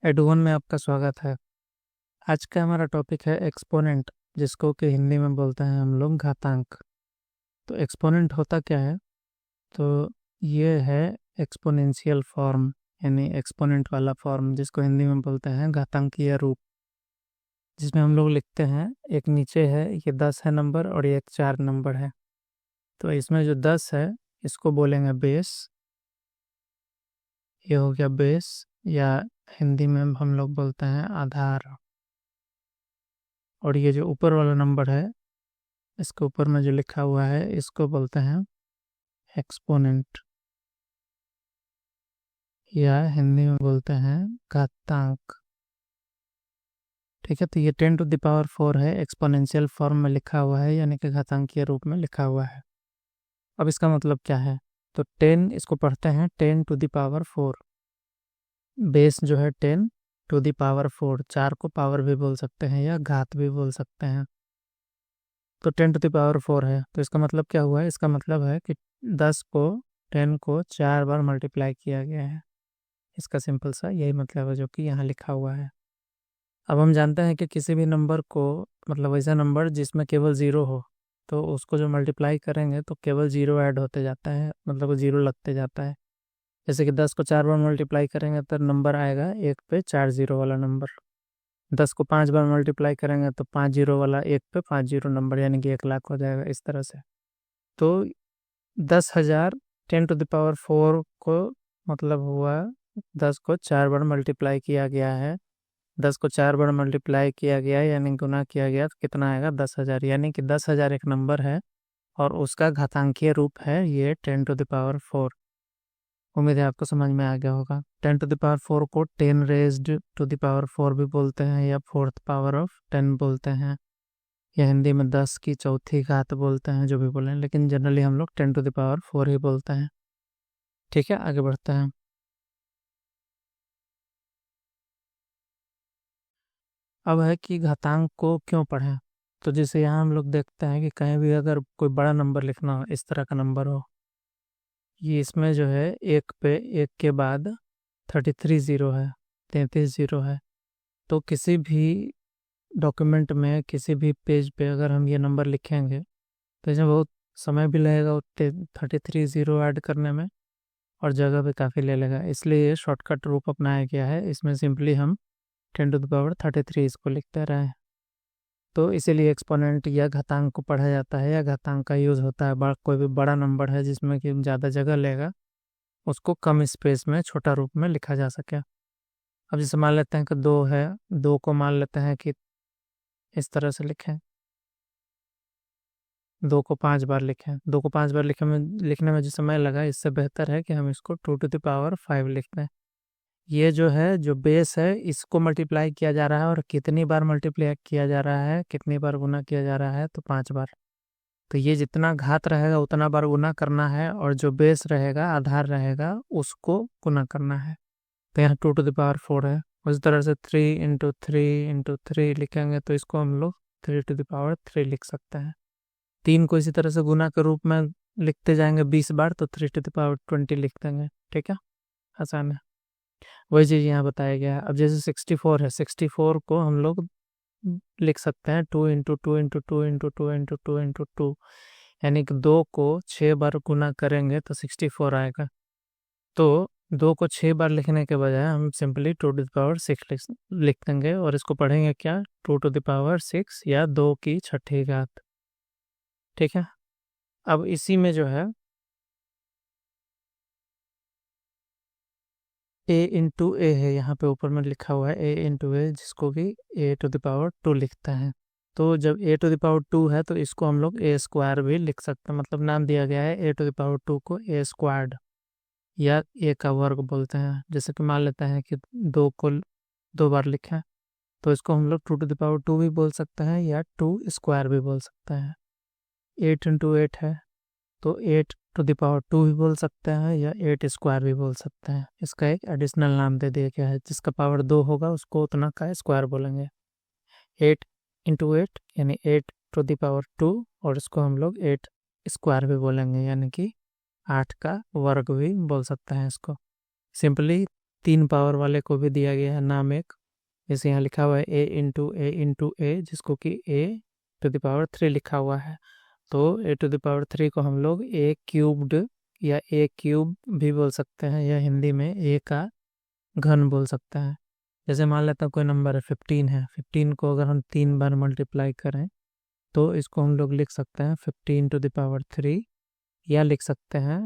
एडुवन में आपका स्वागत है। आज का हमारा टॉपिक है एक्सपोनेंट, जिसको कि हिंदी में बोलते हैं हम लोग घातांक। तो एक्सपोनेंट होता क्या है? तो ये है एक्सपोनेंशियल फॉर्म, यानी एक्सपोनेंट वाला फॉर्म, जिसको हिंदी में बोलते हैं घातांकीय रूप। जिसमें हम लोग लिखते हैं, एक नीचे है, ये 10 है नंबर और ये एक 4 नंबर है। तो इसमें जो 10 है इसको बोलेंगे बेस। ये हो गया बेस, या हिंदी में हम लोग बोलते हैं आधार। और ये जो ऊपर वाला नंबर है, इसके ऊपर में जो लिखा हुआ है, इसको बोलते हैं एक्सपोनेंट, या हिंदी में बोलते हैं घातांक। ठीक है, तो ये 10⁴ है, एक्सपोनेंशियल फॉर्म में लिखा हुआ है, यानी कि घातांकीय रूप में लिखा हुआ है। अब इसका मतलब क्या है? तो 10, इसको पढ़ते हैं 10⁴। बेस जो है 10⁴, 4 को पावर भी बोल सकते हैं या घात भी बोल सकते हैं। तो 10⁴ है, तो इसका मतलब क्या हुआ है? इसका मतलब है कि 10 को 4 बार मल्टीप्लाई किया गया है। इसका सिंपल सा यही मतलब है जो कि यहाँ लिखा हुआ है। अब हम जानते हैं कि किसी भी नंबर को, मतलब ऐसा नंबर जिसमें केवल ज़ीरो हो, तो उसको जो मल्टीप्लाई करेंगे तो केवल ज़ीरो ऐड होते जाता है, मतलब ज़ीरो लगते जाता है। जैसे कि 10 को 4 बार मल्टीप्लाई करेंगे तो नंबर आएगा एक पे 4 जीरो वाला नंबर। 10 को 5 बार मल्टीप्लाई करेंगे तो 5 जीरो वाला एक पे 5 जीरो नंबर, यानी कि 1 लाख हो जाएगा, इस तरह से। तो 10,000 10⁴ को मतलब हुआ 10 को 4 बार मल्टीप्लाई किया गया है। 10 को 4 बार मल्टीप्लाई किया गया है, यानी गुना किया गया, तो कितना आएगा? 10,000। यानी कि 10,000 एक नंबर है और उसका घातांकीय रूप है ये 10⁴। उम्मीद है आपको समझ में आ गया होगा। 10⁴ को 10⁻⁴ भी बोलते हैं, या फोर्थ पावर ऑफ 10 बोलते हैं, या हिंदी में 10 की चौथी घात बोलते हैं, जो भी बोलें, लेकिन जनरली हम लोग 10⁴ ही बोलते हैं। ठीक है, आगे बढ़ते हैं। अब है कि घातांक को क्यों पढ़ें। तो जैसे यहाँ हम लोग देखते हैं कि कहीं भी अगर कोई बड़ा नंबर लिखना हो, इस तरह का नंबर हो, ये इसमें जो है एक पे एक के बाद 33 जीरो है, 33 जीरो है। तो किसी भी डॉक्यूमेंट में, किसी भी पेज पे अगर हम ये नंबर लिखेंगे तो इसमें बहुत समय भी लगेगा उतने 33 जीरो ऐड करने में, और जगह भी काफ़ी ले लेगा। इसलिए ये शॉर्टकट रूप अपनाया गया है। इसमें सिंपली हम 10⁻33 इसको लिखते रहे। तो इसीलिए एक्सपोनेंट या घातांक को पढ़ा जाता है, या घातांक का यूज़ होता है। कोई भी बड़ा नंबर है जिसमें कि ज़्यादा जगह लेगा, उसको कम स्पेस में छोटा रूप में लिखा जा सके। अब जैसे मान लेते हैं कि 2 है, 2 को मान लेते हैं कि इस तरह से लिखें, 2 को 5 बार लिखें। 2 को 5 बार लिखने में जो समय लगा, इससे बेहतर है कि हम इसको 2⁵ लिख दें। ये जो है, जो बेस है, इसको मल्टीप्लाई किया जा रहा है, और कितनी बार मल्टीप्लाई किया जा रहा है, कितनी बार गुना किया जा रहा है? तो 5 बार। तो ये जितना घात रहेगा उतना बार गुना करना है, और जो बेस रहेगा, आधार रहेगा, उसको गुना करना है। तो यहाँ 2⁴ है। उस तरह से 3 × 3 × 3 लिखेंगे तो इसको हम लोग 3⁵ लिख सकते हैं। 3 को इसी तरह से गुना के रूप में लिखते जाएंगे 20 बार, तो 3⁻20 लिख देंगे। ठीक है, आसान है। वही चीज़ यहाँ बताया गया है। अब जैसे 64 है, 64 को हम लोग लिख सकते हैं 2 × 2 × 2 × 2 × 2 × 2, यानी कि 2 को 6 बार गुना करेंगे तो 64 आएगा। तो 2 को 6 बार लिखने के बजाय हम सिंपली 2⁶ लिख देंगे, और इसको पढ़ेंगे क्या? 2⁶ या 2 की छठी घात। ठीक है, अब इसी में जो है a × a है, यहाँ पे ऊपर में लिखा हुआ है a × a, जिसको कि a⁻2 लिखता है। तो जब a⁻2 है तो इसको हम लोग a² भी लिख सकते हैं, मतलब नाम दिया गया है a⁻2 को a², या a का वर्ग बोलते हैं। जैसे कि मान लेते हैं कि 2 को 2 बार लिखा है, तो इसको हम लोग 2⁻2 भी बोल सकते हैं, या 2² भी बोल सकते हैं। 8 × 8 है, तो 8⁻2 भी बोल सकते हैं, या 8² भी बोल सकते हैं। इसका एक एडिशनल नाम दे दिया गया है, जिसका पावर 2 होगा उसको उतना का स्क्वायर बोलेंगे। 8 × 8 यानी 8⁻2, और इसको हम लोग 8² भी बोलेंगे, यानी कि 8 का वर्ग भी बोल सकते हैं इसको। सिंपली 3 पावर वाले को भी दिया गया है नाम एक, जैसे यहाँ लिखा हुआ है a जिसको कि a⁻³ लिखा हुआ है। तो a⁻³ को हम लोग a³ या a³ भी बोल सकते हैं, या हिंदी में a का घन बोल सकते हैं। जैसे मान लेते हैं कोई नंबर है 15 है, 15 को अगर हम 3 बार मल्टीप्लाई करें तो इसको हम लोग लिख सकते हैं 15⁻³ या लिख सकते हैं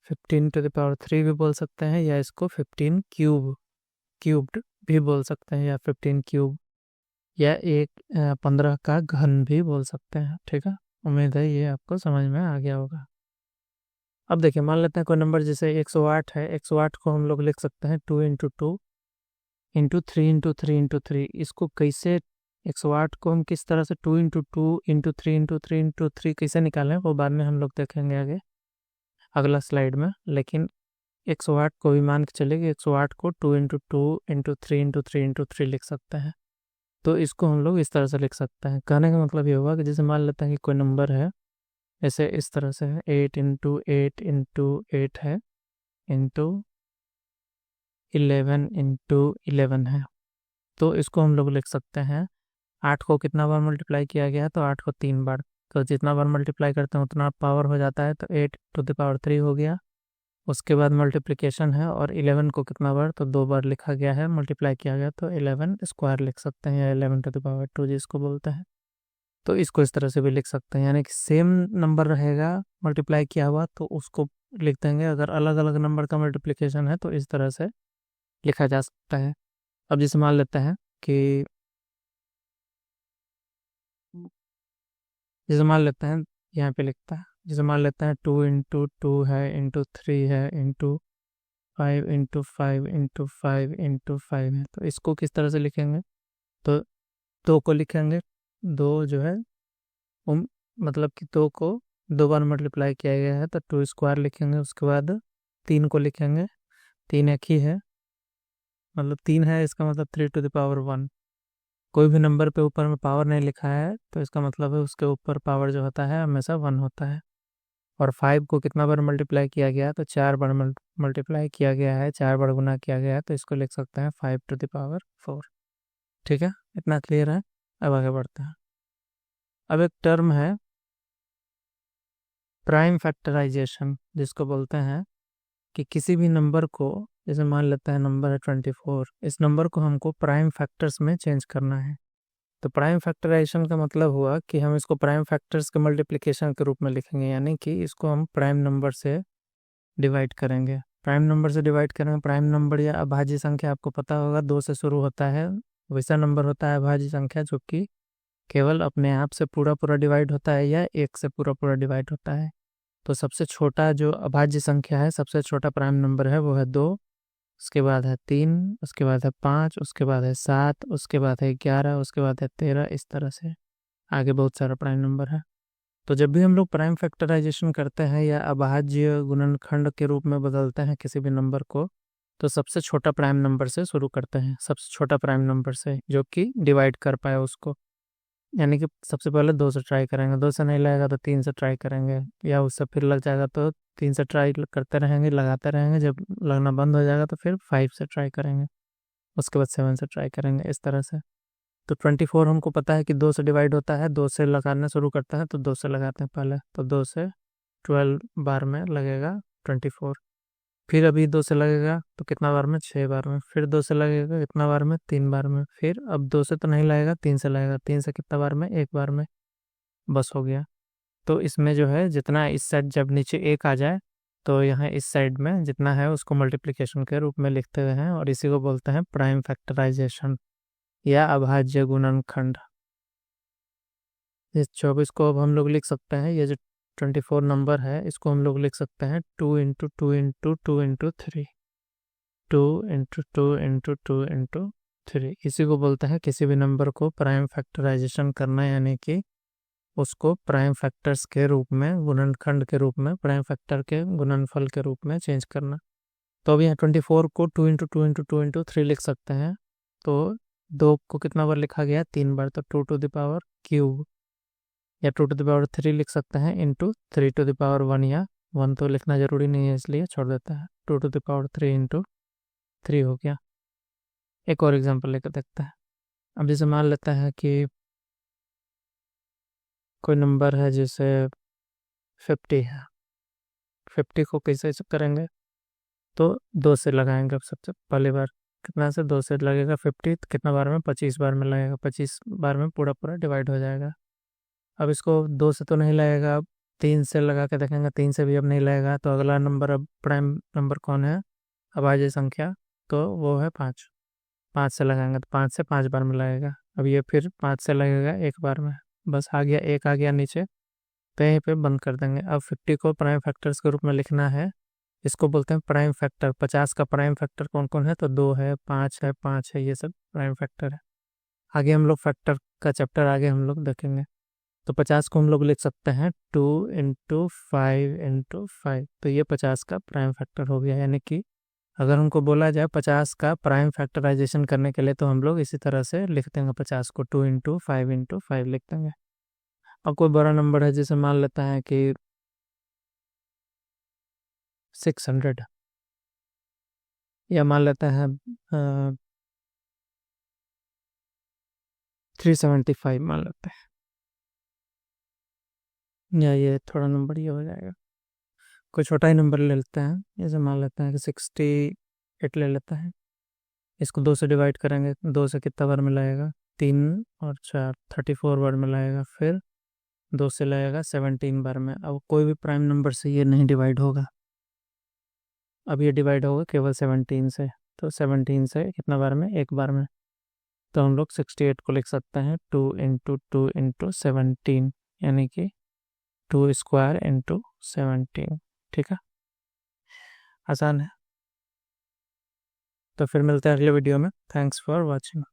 15⁻³ भी बोल सकते हैं, या इसको 15³ भी बोल सकते हैं, या 15³ या 15 का घन भी बोल सकते हैं। ठीक है, उम्मीद है ये आपको समझ में आ गया होगा। अब देखिए मान लेते हैं कोई नंबर जैसे 108 है, 108 को हम लोग लिख सकते हैं 2 × 2 × 3 × 3 × 3। इसको कैसे 108 को हम किस तरह से 2 × 2 × 3 × 3 × 3 कैसे निकालें वो बाद में हम लोग देखेंगे आगे अगला स्लाइड में। लेकिन 108 को भी मान के चले कि 108 को 2 × 2 × 3 × 3 × 3 लिख सकते हैं। तो इसको हम लोग इस तरह से लिख सकते हैं। कहने का मतलब ये होगा कि जैसे मान लेते हैं कि कोई नंबर है, ऐसे इस तरह से है 8 × 8 × 8 है इंटू 11 × 11 है। तो इसको हम लोग लिख सकते हैं 8 को कितना बार मल्टीप्लाई किया गया है, तो 8 को 3 बार। तो जितना बार मल्टीप्लाई करते हैं उतना पावर हो जाता है, तो 8⁻³ हो गया। उसके बाद मल्टीप्लिकेशन है, और 11 को कितना बार, तो 2 बार लिखा गया है, मल्टीप्लाई किया गया, तो 11² लिख सकते हैं, या 11⁻² जिसको बोलते हैं। तो इसको इस तरह से भी लिख सकते हैं, यानी कि सेम नंबर रहेगा मल्टीप्लाई किया हुआ तो उसको लिख देंगे। अगर अलग अलग नंबर का मल्टीप्लिकेशन है तो इस तरह से लिखा जा सकता है। अब जैसे मान लेते हैं कि जैसे मान लेते हैं यहाँ पे लिखता है, जैसे मान लेते हैं 2 × 2 है इंटू 3 है इंटू 5 × 5 × 5 × 5 है। तो इसको किस तरह से लिखेंगे, तो 2 को लिखेंगे, 2 जो है मतलब कि 2 को 2 बार मल्टीप्लाई किया गया है तो 2² लिखेंगे। उसके बाद 3 को लिखेंगे, 3 एक ही है, मतलब 3 है, इसका मतलब 3⁻1। कोई भी नंबर पे ऊपर में पावर नहीं लिखा है तो इसका मतलब है उसके ऊपर पावर जो होता है हमेशा 1 होता है। और 5 को कितना बार मल्टीप्लाई किया गया है, तो 4 बार मल्टीप्लाई किया गया है, 4 बार गुना किया गया है, तो इसको लिख सकते हैं 5⁴। ठीक है, इतना क्लियर है। अब आगे बढ़ते हैं। अब एक टर्म है प्राइम फैक्टराइजेशन, जिसको बोलते हैं कि किसी भी नंबर को, जैसे मान लेते हैं नंबर है 24, इस नंबर को हमको प्राइम फैक्टर्स में चेंज करना है। तो प्राइम फैक्टराइजेशन का मतलब हुआ कि हम इसको प्राइम फैक्टर्स के मल्टीप्लिकेशन के रूप में लिखेंगे, यानी कि इसको हम प्राइम नंबर से डिवाइड करेंगे। प्राइम नंबर से डिवाइड करेंगे, प्राइम नंबर या अभाज्य संख्या आपको पता होगा 2 से शुरू होता है, वैसा नंबर होता है अभाज्य संख्या जो कि केवल अपने आप से पूरा पूरा डिवाइड होता है या 1 से पूरा पूरा डिवाइड होता है। तो सबसे छोटा जो अभाज्य संख्या है, सबसे छोटा प्राइम नंबर है वो है 2, उसके बाद है 3, उसके बाद है 5, उसके बाद है 7, उसके बाद है 11, उसके बाद है 13, इस तरह से आगे बहुत सारा प्राइम नंबर है। तो जब भी हम लोग प्राइम फैक्टराइजेशन करते हैं या अभाज्य गुणनखंड के रूप में बदलते हैं किसी भी नंबर को, तो सबसे छोटा प्राइम नंबर से शुरू करते हैं, सबसे छोटा प्राइम नंबर से जो कि डिवाइड कर पाए उसको। यानी कि सबसे पहले 2 से ट्राई करेंगे, 2 से नहीं लगेगा तो 3 से ट्राई करेंगे, या उससे फिर लग जाएगा तो 3 से ट्राई करते रहेंगे, लगाते रहेंगे, जब लगना बंद हो जाएगा तो फिर 5 से ट्राई करेंगे, उसके बाद 7 से ट्राई करेंगे, इस तरह से। तो 24 हमको पता है कि 2 से डिवाइड होता है, 2 से लगाना शुरू करता है तो 2 से लगाते हैं पहले, तो 2 से 12 बार में लगेगा 24। फिर अभी 2 से लगेगा तो कितना बार में, 6 बार में। फिर 2 से लगेगा कितना बार में, 3 बार में। फिर अब 2 से तो नहीं लगेगा, 3 से लगेगा, 3 से कितना बार में, 1 बार में, बस हो गया। तो इसमें जो है जितना इस साइड जब नीचे 1 आ जाए तो यहाँ इस साइड में जितना है उसको मल्टीप्लिकेशन के रूप में लिखते हुए हैं, और इसी को बोलते हैं प्राइम फैक्टराइजेशन या अभाज्य गुणनखंड। इस 24 को अब हम लोग लिख सकते हैं, ये जो 24 नंबर है इसको हम लोग लिख सकते हैं 2 × 2 × 2 × 3, 2 × 2 × 2 × 3। इसी को बोलते हैं किसी भी नंबर को प्राइम फैक्टराइजेशन करना, यानी कि उसको प्राइम फैक्टर्स के रूप में, गुणनखंड के रूप में, प्राइम फैक्टर के गुणनफल के रूप में चेंज करना। तो अब यहाँ 24 को 2 × 2 × 2 × 3 लिख सकते हैं। तो 2 को कितना बार लिखा गया, 3 बार, तो 2⁻³ या 2⁻³ लिख सकते हैं इंटू 3⁻1, या 1 तो लिखना जरूरी नहीं है इसलिए छोड़ देते हैं, 2⁻³ × 3 हो गया। एक और एग्जांपल लेकर देखते हैं। अब जैसे मान लेता है कि कोई नंबर है जैसे 50 है। 50 को कैसे करेंगे, तो 2 से लगाएंगे। अब सबसे पहली बार कितना से 2 से लगेगा 50, तो कितना बार में 25 बार में लगेगा, 25 बार में पूरा पूरा डिवाइड हो जाएगा। अब इसको 2 से तो नहीं लगेगा, अब 3 से लगा के देखेंगे, 3 से भी अब नहीं लगेगा। तो अगला नंबर, अब प्राइम नंबर कौन है, अभाज्य संख्या, तो वो है 5। 5 से लगाएंगे तो 5 से 5 बार में लगेगा। अब ये फिर 5 से लगेगा एक बार में, बस आ गया, एक आ गया नीचे, तो यहीं पे बंद कर देंगे। अब 50 को प्राइम फैक्टर्स के रूप में लिखना है। इसको बोलते हैं प्राइम फैक्टर। 50 का प्राइम फैक्टर कौन कौन है, तो 2 है, 5 है, 5 है, ये सब प्राइम फैक्टर है। आगे हम लोग फैक्टर का चैप्टर आगे हम लोग देखेंगे। तो 50 को हम लोग लिख सकते हैं 2 × 5 × 5, तो ये 50 का प्राइम फैक्टर हो गया। यानी कि अगर हमको बोला जाए 50 का प्राइम फैक्टराइजेशन करने के लिए, तो हम लोग इसी तरह से लिख देंगे 50 को 2 × 5 × 5 लिख देंगे। और कोई बड़ा नंबर है, जैसे मान लेता है कि 600, या मान लेता है 375 मान लेते हैं, या ये थोड़ा नंबर ये हो जाएगा। कोई छोटा ही नंबर ले लेते हैं, जैसे मान लेते हैं कि 68 ले लेते हैं। इसको 2 से डिवाइड करेंगे, 2 से कितना बार में लगेगा, 3 और 4, 34 बार में लगेगा। फिर 2 से लगेगा 17 बार में। अब कोई भी प्राइम नंबर से ये नहीं डिवाइड होगा, अब ये डिवाइड होगा केवल 17 से। तो 17 से कितना बार में, एक बार में। तो हम लोग 68 को लिख सकते हैं 2 × 2 × 17, यानी कि 2² × 17। ठीक है, आसान है। तो फिर मिलते हैं अगले वीडियो में। Thanks for watching.